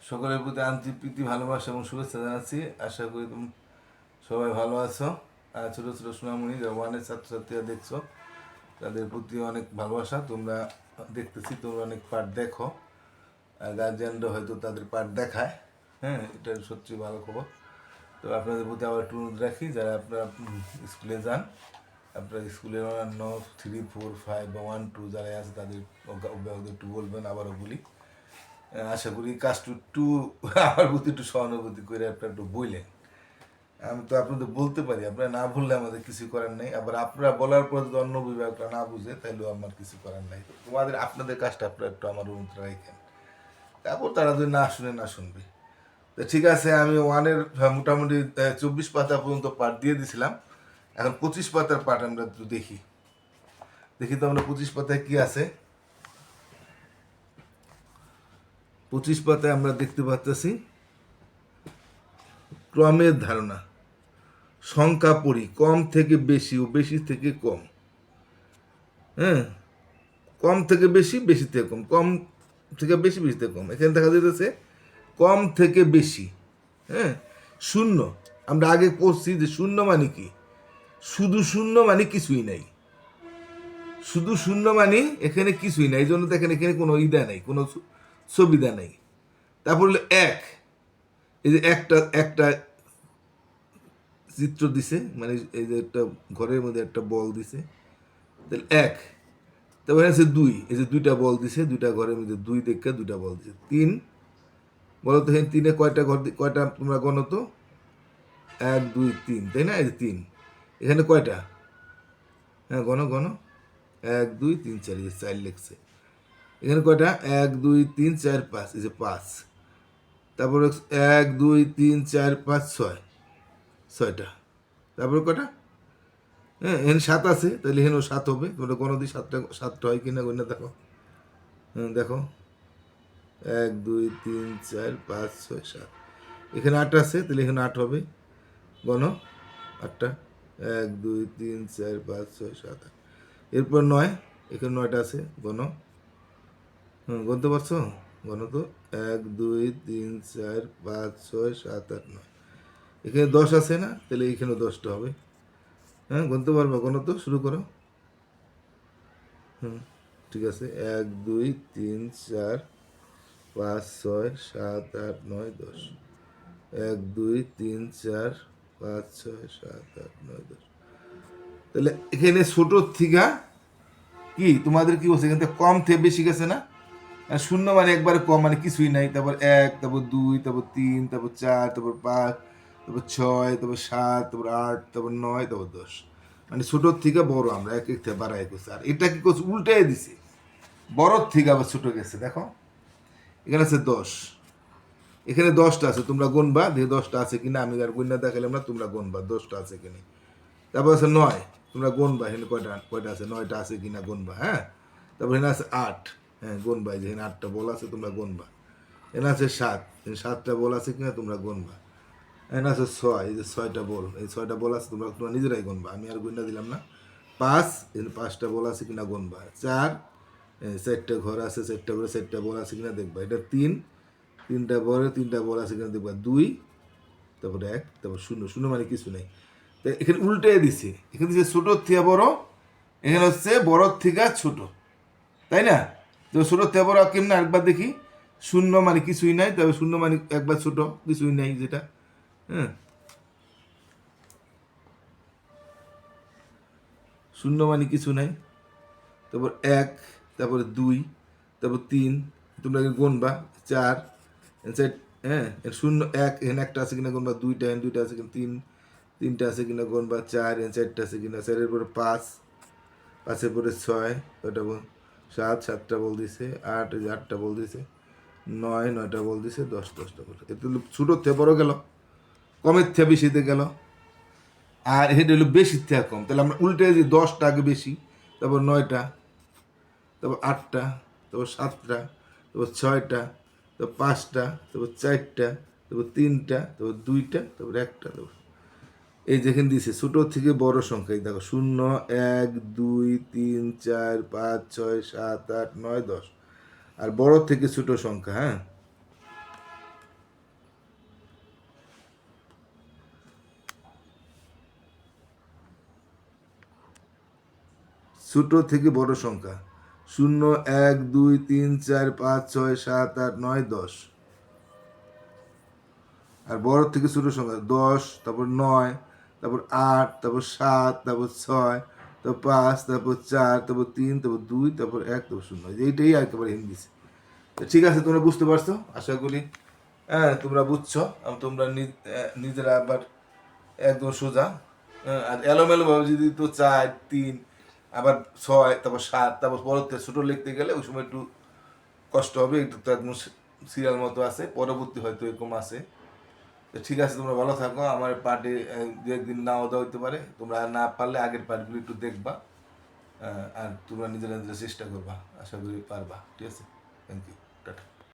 সকলের প্রতি আন্তরিক প্রীতি ভালোবাসা এবং শুভেচ্ছা জানাচ্ছি। আশা করি তুমি সবাই ভালো আছো। আর ছোটো ছোটো সোনামণি যারা ওয়ানের ছাত্রছাত্রীরা দেখছো, তাদের প্রতি অনেক ভালোবাসা। তোমরা দেখতেছি তোমরা অনেক পাঠ দেখো, আর গার্জিয়ানরা হয়তো তাদের পাঠ দেখায়। হ্যাঁ, এটা সত্যি ভালো খবর। তো আপনাদের প্রতি আবার একটু অনুরোধ রাখি, যারা আপনারা স্কুলে যান, আপনার স্কুলের অন্যান্য 3, 4, 5 বা 1, 2 যারা আছে তাদের অভিভাবকদের একটু বলবেন। আবারও বলি, আশা করি কাজটু একটু আমার প্রতি একটু সহানুভূতি করে আপনারা একটু বললেন। আমি তো আপনাদের বলতে পারি, আপনারা না বললে আমাদের কিছু করার নেই। আবার আপনারা বলার পর যদি অন্য বিভাগটা না বুঝে, তাহলেও আমার কিছু করার নাই। তোমাদের আপনাদের কাজটা আপনারা একটু আমার অনুমতি রাখেন, তারপর তারা যদি না শুনে না শুনবে। তো ঠিক আছে, আমি ওয়ানের মোটামুটি 24 পাতা পর্যন্ত পাঠ দিয়ে দিছিলাম। এখন 25 পাতার পাঠ আমরা একটু দেখি। তো আমরা 25 পাতায় কি আছে। 25 পাতায় আমরা দেখতে পাচ্ছি ক্রমের ধারণা, সংখ্যা পড়ি, কম থেকে বেশি ও বেশি থেকে কম। হ্যাঁ, কম থেকে বেশি, বেশি থেকে কম, কম থেকে বেশি, বেশি থেকে কম। এখানে দেখা যেতেছে কম থেকে বেশি। হ্যাঁ, শূন্য। আমরা আগে পড়ছি যে শূন্য মানে কি, শুধু শূন্য মানে কিছুই নাই। শুধু শূন্য মানে এখানে কিছুই নাই, এই জন্য দেখেন এখানে কোনো ইদা নাই, কোনো সুবিধা নাই। তারপর হলো এক, এই যে একটা একটা চিত্র দিছে, মানে এই যে একটা ঘরের মধ্যে একটা বল দিছে, তাহলে এক। তারপরে আছে দুই, এই যে দুইটা বল দিছে, দুইটা ঘরের মধ্যে দুই দেখে দুইটা বল দিছে। তিন, বলো তো এখানে তিনে কয়টা ঘর, কয়টা তোমরা গণো তো। 1, 2, 3, তাই না? এই যে তিন, এখানে কয়টা? হ্যাঁ, গণো গণো। 1, 2, 3, 4, এই যে 4 লিখছে। এখানে কয়টা? 1, 2, 3, 4, 5, এই যে 5। তারপরে 1, 2, 3, 4, 5, 6, 6টা। তারপরে কয়টা? হ্যাঁ, এখানে 7 আছে, তাহলে এখানেও 7 হবে। তোমরা কোনো দিন 7টা হয় কিনা গণনা দেখো। হ্যাঁ, দেখো 1, 2, 3, 4, 5, 6, 7। এখানে 8 আছে, তাহলে এখানে 8 হবে। গণ 8টা। 1, 2, 3, 4, 5, 6, 7, 8। এরপর 9, এখানে 9টা আছে। গণ। গণতে পারছো? গণ তো। 1, 2, 3, 4, 5, 6, 7, 8, 9। এখানে 10 আছে না, তাহলে এখানে 10টা হবে। হ্যাঁ, গণতে পারবে? গণ তো, শুরু করো। ঠিক আছে। 1, 2, 3, 4, 5, 6, 7, 8, 9, 10। 1, 2, 3, 4, 5, 6, 7, 8, 9, 10। তাহলে এখানে ছোটোর থেকে কি তোমাদের কি বলছে, এখান থেকে কম থেকে বেশি গেছে না? আর শূন্য মানে একবারে কম, মানে কিছুই নাই। তারপর 1, তারপর 2, তারপর 3, তারপর 4, তারপর 5, তারপর 6, তারপর 7, তারপর 8, তারপর 9, তারপর 10। মানে ছোটোর থেকে বড় আমরা এক এক থেকে বাড়াই করছি। আর এটা কি করছে, উল্টাই দিছে, বড়র থেকে আবার ছোট গেছে। দেখো এখানে আছে 10, এখানে 10টা আছে, তোমরা গুনবা দিয়ে 10টা আছে কিনা। আমি আর গুণনা দেখালাম না, তোমরা গুনবা 10টা আছে কিনা। তারপর আছে 9, তোমরা গুনবা এখানে কয়টা কয়টা আছে, 9টা আছে কিনা গুনবা। হ্যাঁ, তারপর এখানে আছে 8, হ্যাঁ গুনবা, যে এখানে 8টা বল আছে তোমরা গুনবা। এখানে আছে 7, এখানে 7টা বল আছে কিনা তোমরা গুনবা। এখানে আছে 6, এই যে 6টা বল, এই 6টা বল আছে, তোমরা তোমরা নিজেরাই গুনবা, আমি আর গুণনা দিলাম না। 5, এখানে 5টা বল আছে কিনা গুনবা। 4, 4টা ঘর আছে, 4টা ঘরে 4টা বল আছে কিনা দেখবা। এটা 3, 3টা ঘরে 3টা বল আছে কিনা দেখবা। 2, তারপরে 1, তারপর 0, 0 মানে কিছু নেই। তাই এখানে উল্টে দিছে, এখানে দিচ্ছে ছোটোর থেকে বড়, এখানে হচ্ছে বড়র থেকে ছোট, তাই না? তো ছোটোর থেকে বড় কেমন আরেকবার দেখি। 0 মানে কিছুই নাই, তবে 0 মানে একবার ছোট, কিছুই নাই যেটা। হ্যাঁ, 0 মানে কিছু নাই। তারপর 1, তারপরে 2, তারপর 3, তোমরা গুনবা। 4, হ্যাঁ 0, 1, এখানে একটা আছে কিনা গুনবা। 2টা, এখানে 2টা আছে কিনা। 3, 3টা আছে কিনা গুনবা। 4, এখানে 4টা আছে কিনা। 4-এর পরে 5, 5-এর পরে 6, ওটা বল। 7, 7টা বল দিছে। 8, এই যে 8টা বল দিছে। 9, 9টা বল দিছে। 10, 10টা বল। এতে ছোটোর থেকে বড় গেল, কমের থেকে বেশিতে গেল। আর এটা হলো বেশির থেকে কম, তাহলে আমরা উল্টে যে 10টা আগে বেশি, তারপর 9টা, তারপর 8টা, তারপর 7টা, তারপর 6টা, তারপর 5টা, তারপর 4টা, তারপর 3টা, তারপর 2টা, তারপর 1টা। তারপর এই যেখানে দিয়েছে ছোটো থেকে বড় সংখ্যা, দেখো 0, 1, 2, 3, 4, 5, 6, 7, 8, 9, 10। আর বড় থেকে ছোট সংখ্যা। হ্যাঁ, ছোট থেকে বড় সংখ্যা 0, 1, 2, 3, 4, 5, 6, 7, 8, 9, 10। আর বড় থেকে ছোট সংখ্যা 10, তারপর 9, তারপর 8, তারপর 7, তারপর 6, তারপর 5, তারপর 4, তারপর 3, তারপর 2, তারপর 1, তারপর 0। এইটাই একেবারে ইংলিশ। তো ঠিক আছে, তোমরা বুঝতে পারছো আশা করি। হ্যাঁ, তোমরা বুঝছো। তোমরা নিজেরা আবার একদম সোজা। হ্যাঁ, আর এলোমেলো ভাবে যদি তো 4, 3, আবার 6, তারপর 7, তারপর পরবর্তী ছোট লিখতে গেলে ওই সময় একটু কষ্ট হবে। একটু তো একদম সিরিয়াল মতো আছে, পরবর্তী হয়তো এরকম আছে। তো ঠিক আছে, তোমরা ভালো থাকো। আমার পার্টে দু একদিন নাও দেওয়া হতে পারে, তোমরা না পারলে আগের পার্টগুলো একটু দেখবা। আর তোমরা নিজেরা নিজেরা চেষ্টা করবা, আশা করি পারবা। ঠিক আছে, থ্যাংক ইউ, টাটা।